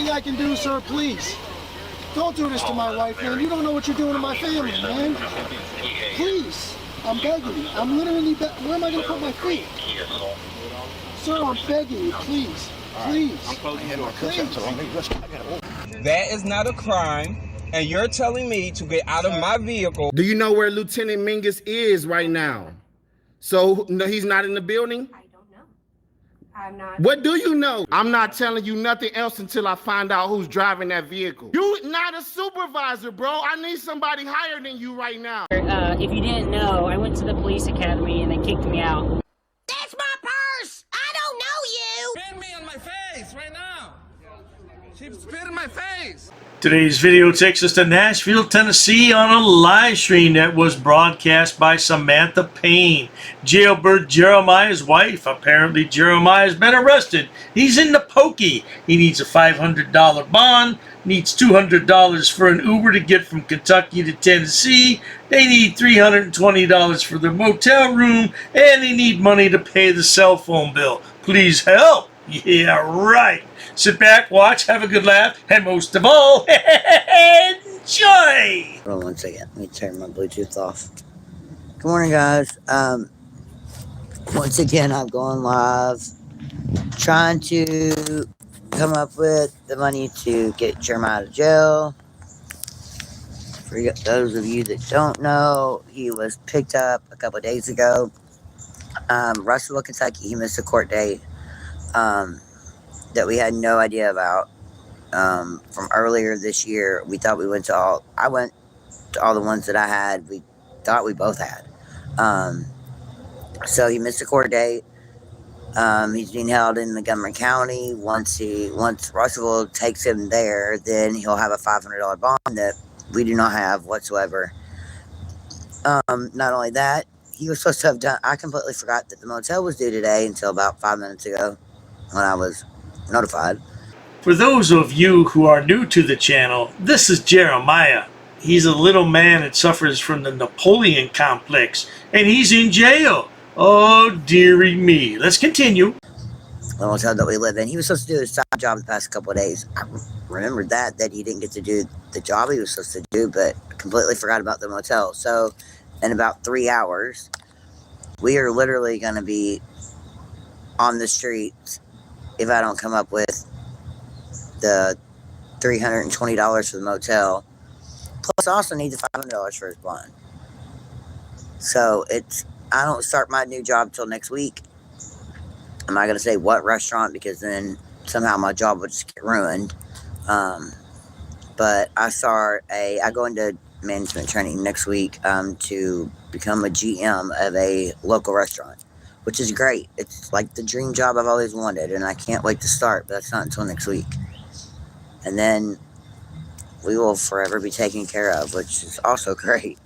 anything I can do, sir, please. Don't do this to my wife, man. You don't know what you're doing to my family, man. Please. I'm begging you. I'm literally where am I going to put my feet? Sir, I'm begging you, please. Please. Please. That is not a crime, and you're telling me to get out of my vehicle. Do you know where Lieutenant Mingus is right now? So no, he's not in the building? I don't know. I'm not. What do you know? I'm not telling you nothing else until I find out who's driving that vehicle. You not a supervisor, bro. I need somebody higher than you right now. If you didn't know, I went to the police academy and they kicked me out. That's my purse! I don't know you! Spit me on my face right now. She spit in my face. Today's video takes us to Nashville, Tennessee on a live stream that was broadcast by Samantha Payne, Jailbird Jeremiah's wife. Apparently Jeremiah's been arrested. He's in the pokey. He needs a $500 bond, needs $200 for an Uber to get from Kentucky to Tennessee. They need $320 for the motel room, and they need money to pay the cell phone bill. Please help. Yeah, right. Sit back, watch, have a good laugh, and most of all, enjoy! Hold on 1 second. Let me turn my Bluetooth off. Good morning, guys. Once again, I'm going live, trying to come up with the money to get Jeremiah out of jail. For those of you that don't know, he was picked up a couple of days ago. Russellville, Kentucky. He missed a court date. That we had no idea about from earlier this year. We thought we went to all. I went to all the ones that I had. We thought we both had. So he missed a court date. He's being held in Montgomery County. Once Russellville takes him there, then he'll have a $500 bond that we do not have whatsoever. Not only that, he was supposed to have done. I completely forgot that the motel was due today until about 5 minutes ago, when I was notified. For those of you who are new to the channel, this is Jeremiah. He's a little man that suffers from the Napoleon complex, and he's in jail. Oh, dearie me. Let's continue. The motel that we live in, he was supposed to do his side job the past couple of days. I remembered that he didn't get to do the job he was supposed to do, but completely forgot about the motel. So in about 3 hours, we are literally going to be on the streets if I don't come up with the $320 for the motel. Plus, I also need the $500 for his bond. So I don't start my new job till next week. I'm not going to say what restaurant, because then somehow my job would just get ruined. But I go into management training next week to become a GM of a local restaurant, which is great. It's like the dream job I've always wanted, and I can't wait to start, but that's not until next week. And then we will forever be taken care of, which is also great.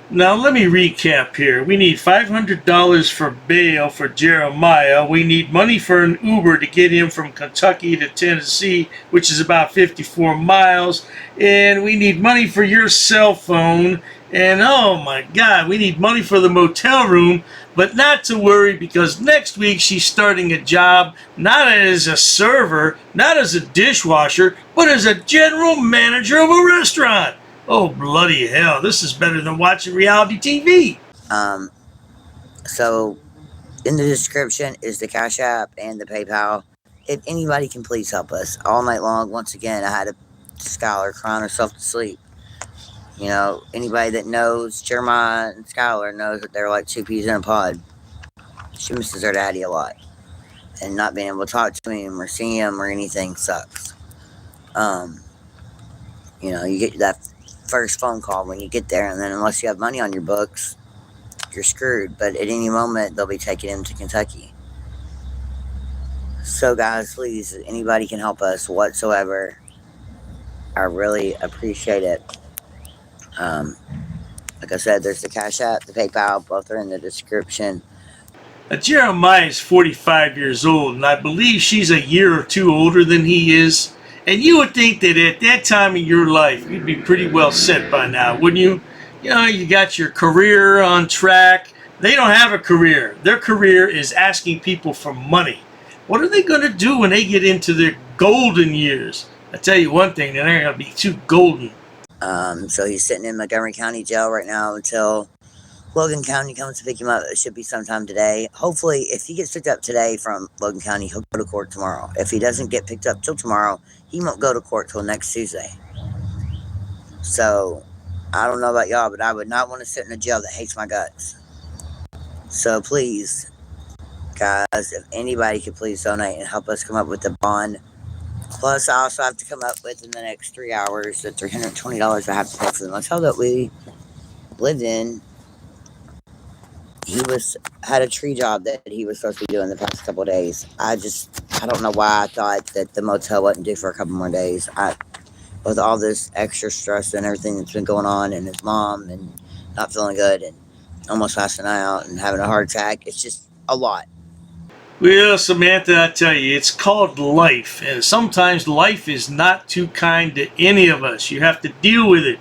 Now let me recap here. We need $500 for bail for Jeremiah. We need money for an Uber to get him from Kentucky to Tennessee, which is about 54 miles. And we need money for your cell phone. And oh my God, we need money for the motel room. But not to worry, because next week she's starting a job not as a server, not as a dishwasher, but as a general manager of a restaurant. Oh, bloody hell. This is better than watching reality TV. So in the description is the Cash App and the PayPal. If anybody can please help us. All night long, once again, I had a Skylar crying herself to sleep. You know, anybody that knows Jeremiah and Skylar knows that they're like two peas in a pod. She misses her daddy a lot. And not being able to talk to him or see him or anything sucks. You know, you get that first phone call when you get there, and then unless you have money on your books, you're screwed. But at any moment, they'll be taking him to Kentucky. So guys, please, if anybody can help us whatsoever, I really appreciate it. Like I said, there's the Cash App, the PayPal, both are in the description. Now, Jeremiah is 45 years old, and I believe she's a year or two older than he is. And you would think that at that time in your life, you'd be pretty well set by now, wouldn't you? You know, you got your career on track. They don't have a career. Their career is asking people for money. What are they going to do when they get into their golden years? I tell you one thing, they're not going to be too golden. So he's sitting in Montgomery County Jail right now until Logan County comes to pick him up. It should be sometime today. Hopefully, if he gets picked up today from Logan County, he'll go to court tomorrow. If he doesn't get picked up till tomorrow, he won't go to court till next Tuesday. So, I don't know about y'all, but I would not want to sit in a jail that hates my guts. So please, guys, if anybody could please donate and help us come up with the bond. Plus, I also have to come up with in the next 3 hours the $320 I have to pay for the motel that we lived in. He had a tree job that he was supposed to be doing the past couple of days. I don't know why I thought that the motel wasn't due for a couple more days. With all this extra stress and everything that's been going on, and his mom and not feeling good and almost passing out and having a heart attack, it's just a lot. Well, Samantha, I tell you, it's called life, and sometimes life is not too kind to any of us. You have to deal with it.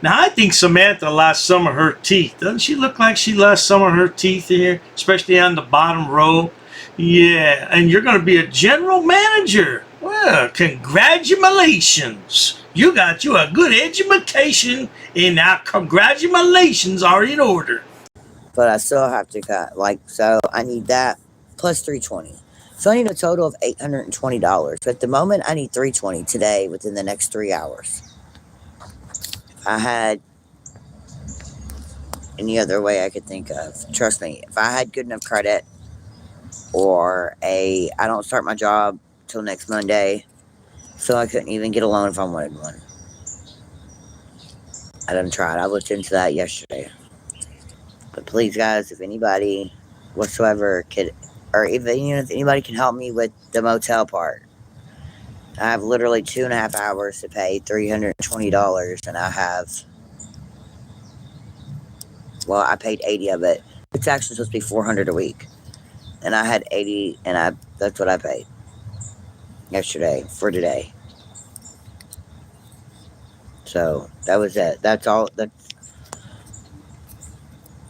Now, I think Samantha lost some of her teeth. Doesn't she look like she lost some of her teeth here, especially on the bottom row? Yeah, and you're going to be a general manager. Well, congratulations. You got you a good education, and now congratulations are in order. But I still have to cut, so I need that plus $320. So I need a total of $820. But at the moment, I need $320 today within the next 3 hours. If I had any other way I could think of, trust me, if I had good enough credit, or I don't start my job till next Monday, so I couldn't even get a loan if I wanted one. I done tried. I looked into that yesterday. But please, guys, if anybody whatsoever could, or even if anybody can help me with the motel part. I have literally 2.5 hours to pay $320, and I paid 80 of it. It's actually supposed to be $400 a week, and I had 80, and that's what I paid yesterday for today. So that was it. That's all.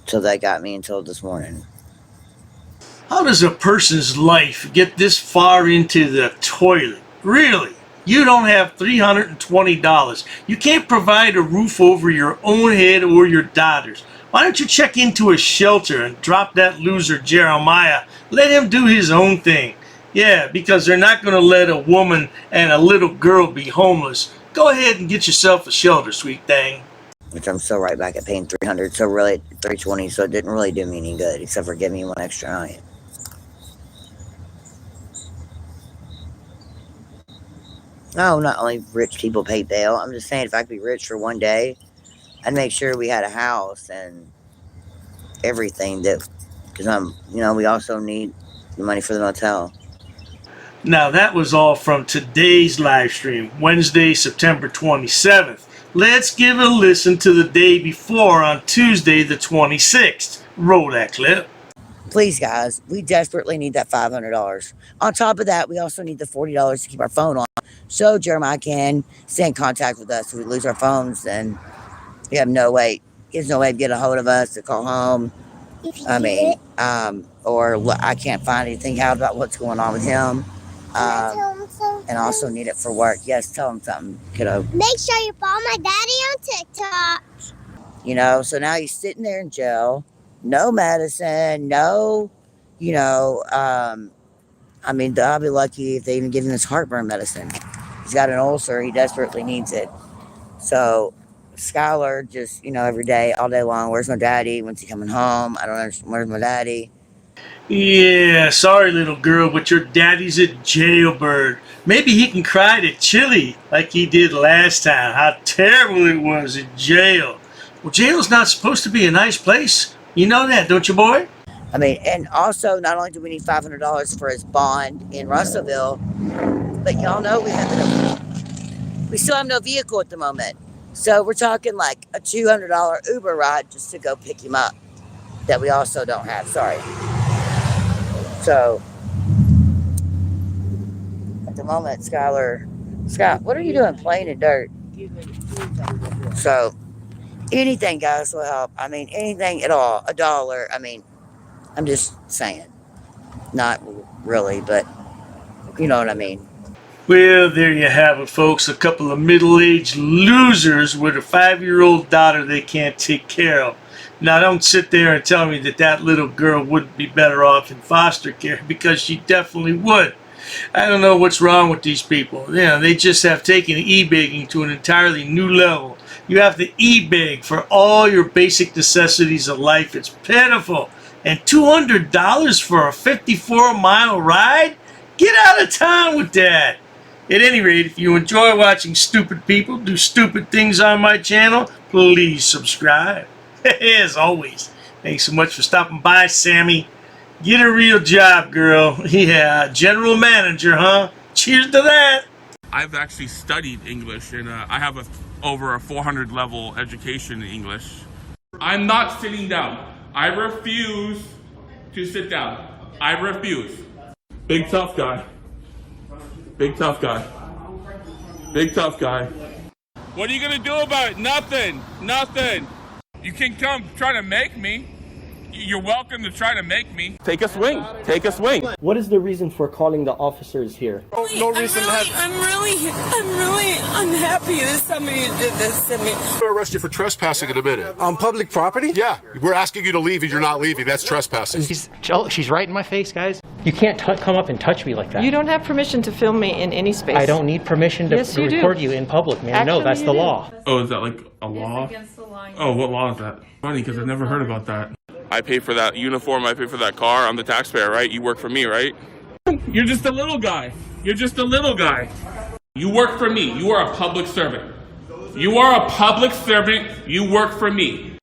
So that got me until this morning. How does a person's life get this far into the toilet? Really? You don't have $320. You can't provide a roof over your own head or your daughter's. Why don't you check into a shelter and drop that loser Jeremiah? Let him do his own thing. Yeah, because they're not going to let a woman and a little girl be homeless. Go ahead and get yourself a shelter, sweet thing. Which I'm still right back at paying $300, so really $320, so it didn't really do me any good, except for giving me one extra night. No, not only rich people pay bail. I'm just saying, if I could be rich for one day, I'd make sure we had a house and everything because we also need the money for the motel. Now, that was all from today's live stream, Wednesday, September 27th. Let's give a listen to the day before on Tuesday, the 26th. Roll that clip. Please, guys, we desperately need that $500. On top of that, we also need the $40 to keep our phone on, so Jeremiah can stay in contact with us. If we lose our phones, then we have no way. He has no way to get a hold of us to call home. Or I can't find anything out about what's going on with him. And also need it for work. Yes, tell him something, kiddo. Make sure you follow my daddy on TikTok. So now he's sitting there in jail. No medicine, no, I'll be lucky if they even give him this heartburn medicine. He's got an ulcer. He desperately needs it. So Skylar just, every day, all day long, where's my daddy? When's he coming home? I don't understand. Where's my daddy? Yeah, sorry, little girl, but your daddy's a jailbird. Maybe he can cry to Chili like he did last time. How terrible it was in jail. Well, jail's not supposed to be a nice place. You know that, don't you, boy? And also, not only do we need $500 for his bond in Russellville, but y'all know we still have no vehicle at the moment. So we're talking like a $200 Uber ride just to go pick him up that we also don't have. Sorry. So at the moment, Scott, what are you doing playing in dirt? So anything, guys, will help. Anything at all. $1. I'm just saying. Not really, but You know what I mean? Well, there you have it, folks. A couple of middle-aged losers with a 5-year-old daughter they can't take care of. Now, don't sit there and tell me that that little girl wouldn't be better off in foster care, because she definitely would. I don't know what's wrong with these people. You know, they just have taken e-begging to an entirely new level. You have to e-beg for all your basic necessities of life. It's pitiful. And $200 for a 54-mile ride? Get out of town with that. At any rate, if you enjoy watching stupid people do stupid things on my channel, please subscribe. As always, thanks so much for stopping by, Sammy. Get a real job, girl. Yeah, general manager, huh? Cheers to that. I've actually studied English, and I have over a 400 level education in English. I'm not sitting down. I refuse to sit down. I refuse. Big tough guy. Big tough guy. Big tough guy. What are you gonna do about it? Nothing. Nothing. You can come try to make me. You're welcome to try to make me. Take a swing. Take a swing. What is the reason for calling the officers here? No reason. I'm really unhappy that somebody did this to me. We'll arrest you for trespassing in a minute. On public property? Yeah, we're asking you to leave and you're not leaving. That's trespassing. She's right in my face, guys. You can't come up and touch me like that. You don't have permission to film me in any space. I don't need permission to Yes, you do. record you in public, man. Actually, No, that's the law. Oh, is that like a law? Against the law. Oh, what law is that? Funny, because I've never heard about that. I pay for that uniform, I pay for that car, I'm the taxpayer, right? You work for me, right? You're just a little guy. You're just a little guy. You work for me. You are a public servant. You are a public servant. You work for me.